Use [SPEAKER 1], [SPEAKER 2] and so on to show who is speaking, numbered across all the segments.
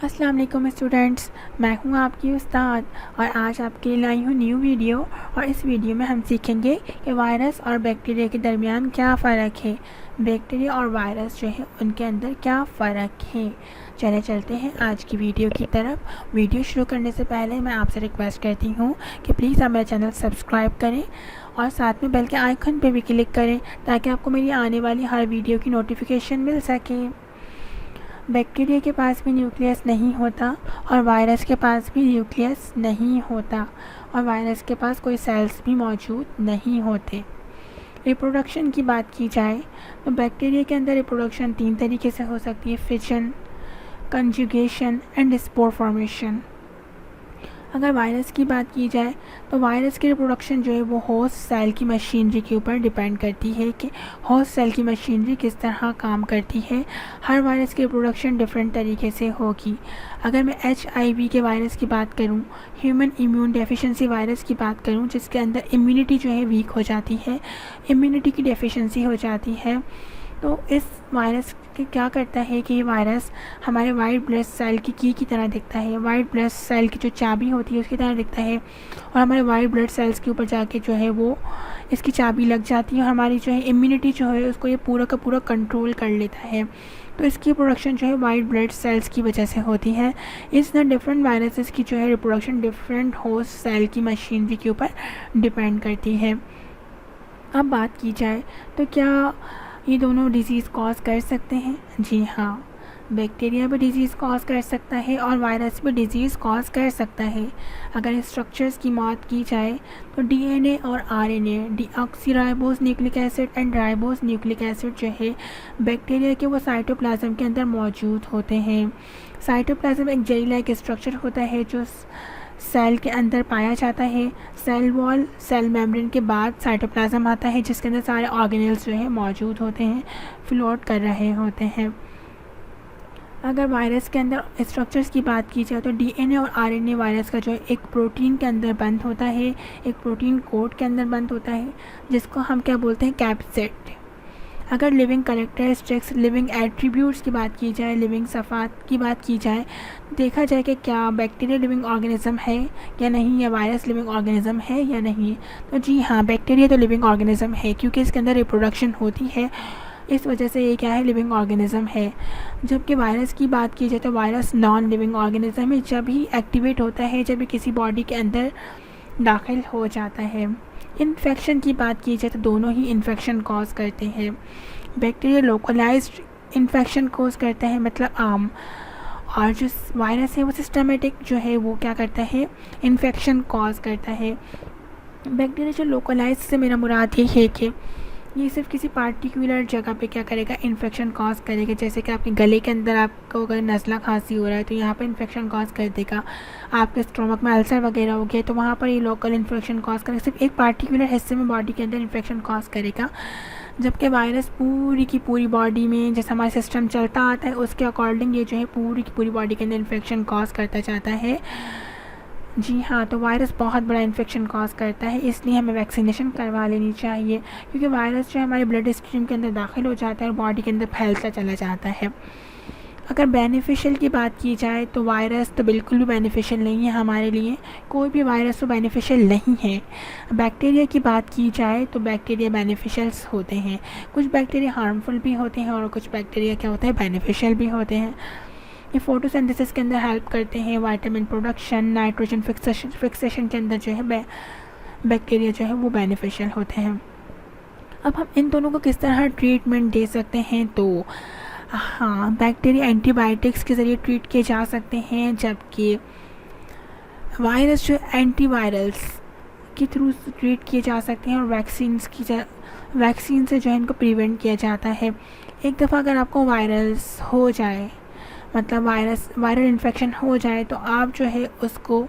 [SPEAKER 1] अस्सलाम वालेकुम स्टूडेंट्स, मैं हूं आपकी उस्ताद और आज आपके लिए लाई हूं न्यू वीडियो। और इस वीडियो में हम सीखेंगे कि वायरस और बैक्टीरिया के दरमियान क्या फ़र्क है, बैक्टीरिया और वायरस जो है उनके अंदर क्या फ़र्क है। चले चलते हैं आज की वीडियो की तरफ। वीडियो शुरू करने से पहले मैं आपसे रिक्वेस्ट करती हूँ कि प्लीज़ आप मेरा चैनल सब्सक्राइब करें और साथ में बेल के आइकन पे भी क्लिक करें ताकि आपको मेरी आने वाली हर वीडियो की नोटिफिकेशन मिल सके। बैक्टीरिया के पास भी न्यूक्लियस नहीं होता और वायरस के पास भी न्यूक्लियस नहीं होता और वायरस के पास कोई सेल्स भी मौजूद नहीं होते। रिप्रोडक्शन की बात की जाए तो बैक्टीरिया के अंदर रिप्रोडक्शन 3 तरीके से हो सकती है: fission, conjugation and spore formation. अगर वायरस की बात की जाए तो वायरस की रिप्रोडक्शन जो है वो होस्ट सेल की मशीनरी के ऊपर डिपेंड करती है कि होस्ट सेल की मशीनरी किस तरह काम करती है। हर वायरस की रिप्रोडक्शन डिफरेंट तरीके से होगी। अगर मैं HIV के वायरस की बात करूं, ह्यूमन इम्यून डेफिशिएंसी वायरस की बात करूं, जिसके अंदर इम्यूनिटी जो है वीक हो जाती है, इम्यूनिटी की डेफिशिएंसी हो जाती है, तो इस वायरस के क्या करता है कि ये वायरस हमारे वाइट ब्लड सेल की तरह दिखता है। वाइट ब्लड सेल की जो चाबी होती है उसकी तरह दिखता है और हमारे वाइट ब्लड सेल्स के ऊपर जाके जो है वो इसकी चाबी लग जाती है और हमारी जो है इम्यूनिटी जो है उसको ये पूरा का पूरा कंट्रोल कर लेता है। तो इसकी प्रोडक्शन जो है वाइट ब्लड सेल्स की वजह से होती है। इस तरह डिफरेंट वायरसेस की जो है रिप्रोडक्शन डिफरेंट होस्ट सेल की मशीनरी के ऊपर डिपेंड करती है। अब बात की जाए तो क्या ये दोनों डिज़ीज़ कॉज कर सकते हैं? जी हाँ, बैक्टीरिया भी डिज़ीज़ कॉज कर सकता है और वायरस भी डिज़ीज़ कॉज कर सकता है। अगर स्ट्रक्चर्स की बात की जाए तो DNA और RNA, deoxyribose nucleic acid and ribose nucleic acid जो है बैक्टीरिया के वो साइटोप्लाज्म के अंदर मौजूद होते हैं। साइटोप्लाज्म एक जेली लाइक स्ट्रक्चर होता है जो सेल के अंदर पाया जाता है। सेल वॉल, सेल मेम्ब्रेन के बाद साइटोप्लाज्म आता है जिसके अंदर सारे ऑर्गेनेल्स जो है मौजूद होते हैं, फ्लोट कर रहे होते हैं। अगर वायरस के अंदर स्ट्रक्चर्स की बात की जाए तो DNA और RNA वायरस का जो है एक प्रोटीन के अंदर बंद होता है, एक प्रोटीन कोड के अंदर बंद होता है जिसको हम क्या बोलते हैं, कैप्सिड। अगर लिविंग कैरेक्टरिस्टिक्स, लिविंग एट्रीब्यूट्स की बात की जाए, लिविंग सफ़ात की बात की जाए, देखा जाए कि क्या बैक्टीरिया लिविंग ऑर्गेनिज्म है या नहीं, या वायरस लिविंग ऑर्गेनिज्म है या नहीं, तो जी हाँ, बैक्टीरिया तो लिविंग ऑर्गेनिज्म है क्योंकि इसके अंदर रिप्रोडक्शन होती है, इस वजह से ये क्या है, लिविंग ऑर्गेनिज्म है। जबकि वायरस की बात की जाए तो वायरस नॉन लिविंग ऑर्गेनिज्म है, जब ही एक्टिवेट होता है, जब भी किसी बॉडी के अंदर दाखिल हो जाता है। इन्फेक्शन की बात की जाए तो दोनों ही इन्फेक्शन कॉज करते हैं। बैक्टीरिया लोकलाइज्ड इन्फेक्शन कॉज करता है, मतलब आम, और जो वायरस है वो सिस्टमेटिक जो है वो क्या करता है, इन्फेक्शन कॉज करता है। बैक्टीरिया जो लोकलाइज से मेरा मुराद ये है कि ये सिर्फ किसी पार्टिकुलर जगह पे क्या करेगा, इन्फेक्शन कॉज करेगा। जैसे कि आपके गले के अंदर आपको अगर नज़ला खांसी हो रहा है तो यहाँ पे इन्फेक्शन कॉज कर देगा। आपके स्टोमक में अल्सर वगैरह हो गया तो वहाँ पर ये लोकल इन्फेक्शन कॉज करेगा, सिर्फ एक पार्टिकुलर हिस्से में बॉडी के अंदर इन्फेक्शन कॉज करेगा। जबकि वायरस पूरी की पूरी बॉडी में, जैसे हमारा सिस्टम चलता आता है उसके अकॉर्डिंग ये जो है पूरी की पूरी बॉडी के अंदर इन्फेक्शन कॉज करता जाता है। जी हाँ, तो वायरस बहुत बड़ा इन्फेक्शन कॉज करता है, इसलिए हमें वैक्सीनेशन करवा लेनी चाहिए क्योंकि वायरस जो है हमारे ब्लड स्ट्रीम के अंदर दाखिल हो जाता है और बॉडी के अंदर फैलता चला जाता है। अगर बेनिफिशियल की बात की जाए तो वायरस तो बिल्कुल भी बेनिफिशियल नहीं है हमारे लिए, कोई भी वायरस तो बेनिफिशियल नहीं है। बैक्टीरिया की बात की जाए तो बैक्टीरिया बेनिफिशियल्स होते हैं, कुछ बैक्टीरिया हार्मफुल भी होते हैं और कुछ बैक्टीरिया क्या होता है, बेनिफिशियल भी होते हैं। ये फोटोसिंथेसिस के अंदर हेल्प करते हैं, विटामिन प्रोडक्शन, नाइट्रोजन फिक्सेशन के अंदर जो है बैक्टीरिया जो है वो बेनिफिशियल होते हैं। अब हम इन दोनों को किस तरह ट्रीटमेंट दे सकते हैं, तो हाँ, बैक्टीरिया एंटीबायोटिक्स के ज़रिए ट्रीट किए जा सकते हैं, जबकि वायरस जो एंटीवायरल्स के थ्रू ट्रीट किए जा सकते हैं और वैक्सीन से जो है इनको प्रिवेंट किया जाता है। एक दफ़ा अगर आपको वायरस हो जाए, मतलब वायरल इन्फेक्शन हो जाए, तो आप जो है उसको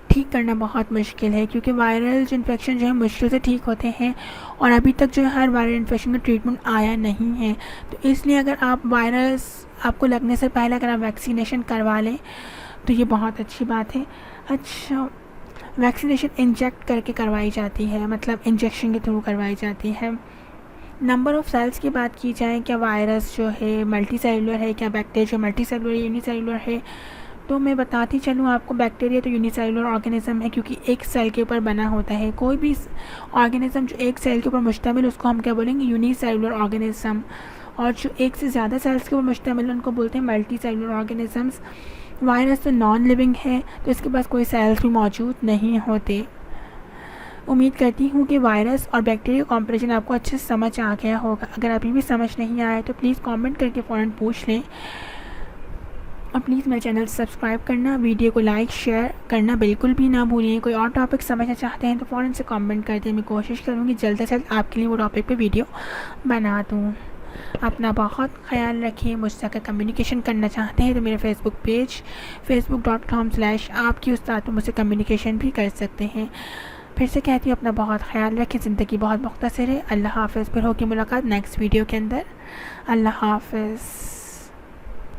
[SPEAKER 1] ठीक करना बहुत मुश्किल है क्योंकि वायरल इन्फेक्शन जो है मुश्किल से ठीक होते हैं और अभी तक जो है हर वायरल इन्फेक्शन का ट्रीटमेंट आया नहीं है। तो इसलिए अगर आप वायरस आपको लगने से पहले अगर आप वैक्सीनेशन करवा लें तो ये बहुत अच्छी बात है। अच्छा, वैक्सीनेशन इंजेक्ट करके करवाई जाती है, मतलब इंजेक्शन के थ्रू करवाई जाती है। नंबर ऑफ़ सेल्स की बात की जाए, क्या वायरस जो है मल्टी सेलुलर है, क्या बैक्टीरिया जो मल्टी सेलुलर या यूनिसेलुलर है, तो मैं बताती चलूँ आपको, बैक्टीरिया तो यूनिसेलुलर ऑर्गेनिज्म है क्योंकि एक सेल के ऊपर बना होता है। कोई भी ऑर्गेनिज्म जो एक सेल के ऊपर मुश्तमिल, उसको हम क्या बोलेंगे, यूनिसेलुलर ऑर्गेनिज्म। और जो एक से ज़्यादा सेल्स के ऊपर मुश्तमिल है उनको बोलते हैं मल्टी सेलुलर ऑर्गेनिजम्स। वायरस तो नॉन लिविंग है, तो इसके पास कोई सेल्स भी मौजूद नहीं होते। उम्मीद करती हूँ कि वायरस और बैक्टीरिया कॉम्परिजन आपको अच्छे से समझ आ गया होगा। अगर अभी भी समझ नहीं आया तो प्लीज़ कमेंट करके फ़ौरन पूछ लें, और प्लीज़ मेरे चैनल सब्सक्राइब करना, वीडियो को लाइक शेयर करना बिल्कुल भी ना भूलिए। कोई और टॉपिक समझना चाहते हैं तो फ़ौरन से कमेंट कर दें, मैं कोशिश करूँगी जल्द से जल्द आपके लिए वो टॉपिक पे वीडियो बना दूँ। अपना बहुत ख्याल रखिए। मुझसे अगर कम्युनिकेशन करना चाहते हैं तो मेरे फेसबुक पेज facebook.com/आपकी उस्ताद पर मुझसे कम्युनिकेशन भी कर सकते हैं। फिर से कहती हूँ, अपना बहुत ख्याल रखें। ज़िंदगी बहुत मुख्तसर है। अल्लाह हाफ़िज़। फिर होगी मुलाकात नेक्स्ट वीडियो के अंदर। अल्लाह हाफ़िज़।